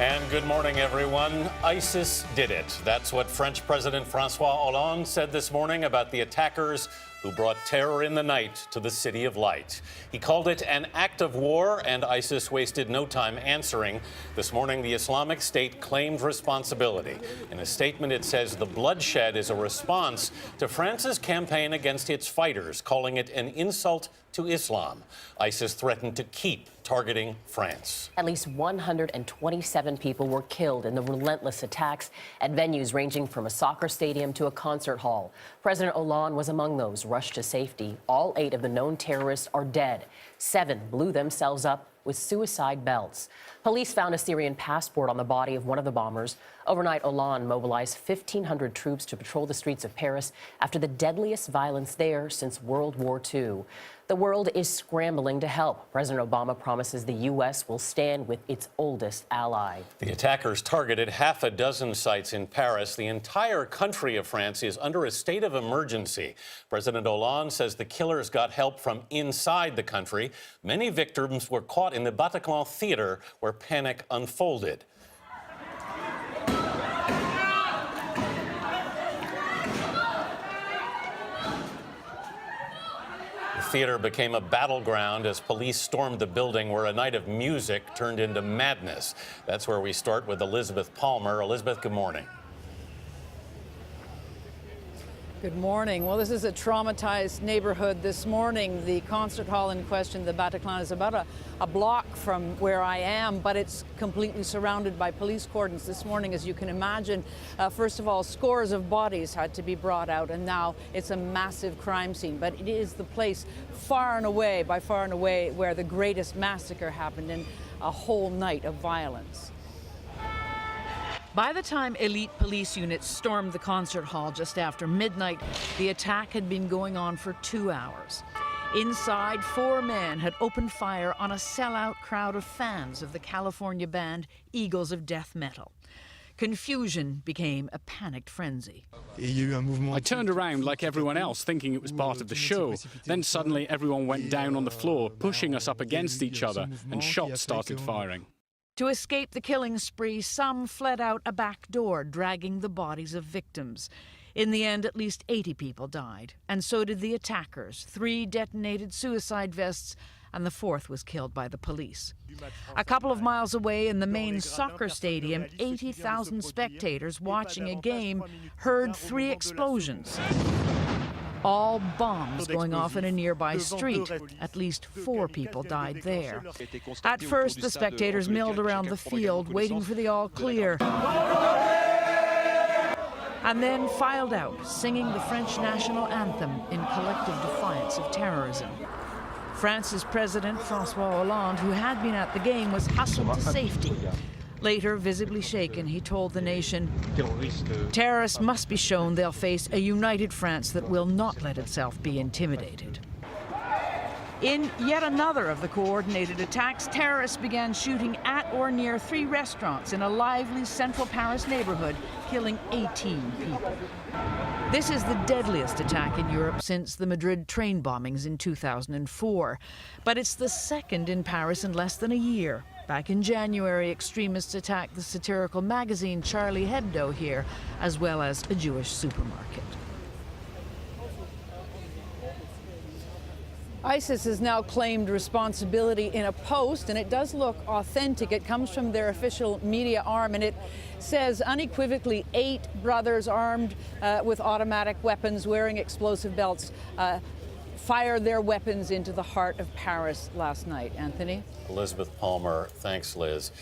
And good morning, everyone. ISIS did it. That's what French President Francois Hollande said this morning about the attackers who brought terror in the night to the City of Light. He called it an act of war, and ISIS wasted no time answering. This morning, the Islamic State claimed responsibility. In a statement, it says the bloodshed is a response to France's campaign against its fighters, calling it an insult to Islam. ISIS threatened to keep targeting France. At least 127 people were killed in the relentless attacks at venues ranging from a soccer stadium to a concert hall. President Hollande was among those rushed to safety. All 8 of the known terrorists are dead. 7 blew themselves up with suicide belts. Police found a Syrian passport on the body of one of the bombers. Overnight, Hollande mobilized 1,500 troops to patrol the streets of Paris after the deadliest violence there since World War II. The world is scrambling to help. President Obama promises the U.S. will stand with its oldest ally. The attackers targeted half a dozen sites in Paris. The entire country of France is under a state of emergency. President Hollande says the killers got help from inside the country. Many victims were caught in the Bataclan theater where panic unfolded. The theater became a battleground as police stormed the building where a night of music turned into madness. That's where we start with Elizabeth Palmer. Elizabeth, good morning. Good morning. Well, this is a traumatized neighborhood this morning. The concert hall in question, the Bataclan, is about a block from where I am, but it's completely surrounded by police cordons this morning, as you can imagine. First of all, scores of bodies had to be brought out, and now it's a massive crime scene. But it is the place by far and away, where the greatest massacre happened in a whole night of violence. By the time elite police units stormed the concert hall just after midnight, the attack had been going on for 2 hours. Inside, 4 men had opened fire on a sellout crowd of fans of the California band Eagles of Death Metal. Confusion became a panicked frenzy. I turned around like everyone else, thinking it was part of the show. Then suddenly everyone went down on the floor, pushing us up against each other, and shots started firing. To escape the killing spree, some fled out a back door, dragging the bodies of victims. In the end, at least 80 people died, and so did the attackers. 3 detonated suicide vests, and the 4th was killed by the police. A couple of miles away in the main soccer stadium, 80,000 spectators watching a game heard 3 explosions. All bombs going off in a nearby street. At least 4 people died there. At first, the spectators milled around the field, waiting for the all-clear, and then filed out, singing the French national anthem in collective defiance of terrorism. France's President Francois Hollande, who had been at the game, was hustled to safety. Later, visibly shaken, he told the nation, terrorists must be shown they'll face a united France that will not let itself be intimidated. In yet another of the coordinated attacks, terrorists began shooting at or near 3 restaurants in a lively central Paris neighborhood, killing 18 people. This is the deadliest attack in Europe since the Madrid train bombings in 2004. But it's the second in Paris in less than a year. Back in January, extremists attacked the satirical magazine Charlie Hebdo here, as well as a Jewish supermarket. ISIS has now claimed responsibility in a post, and it does look authentic. It comes from their official media arm, and it says unequivocally 8 brothers armed with automatic weapons, wearing explosive belts, fired their weapons into the heart of Paris last night. Anthony? Elizabeth Palmer, thanks, Liz.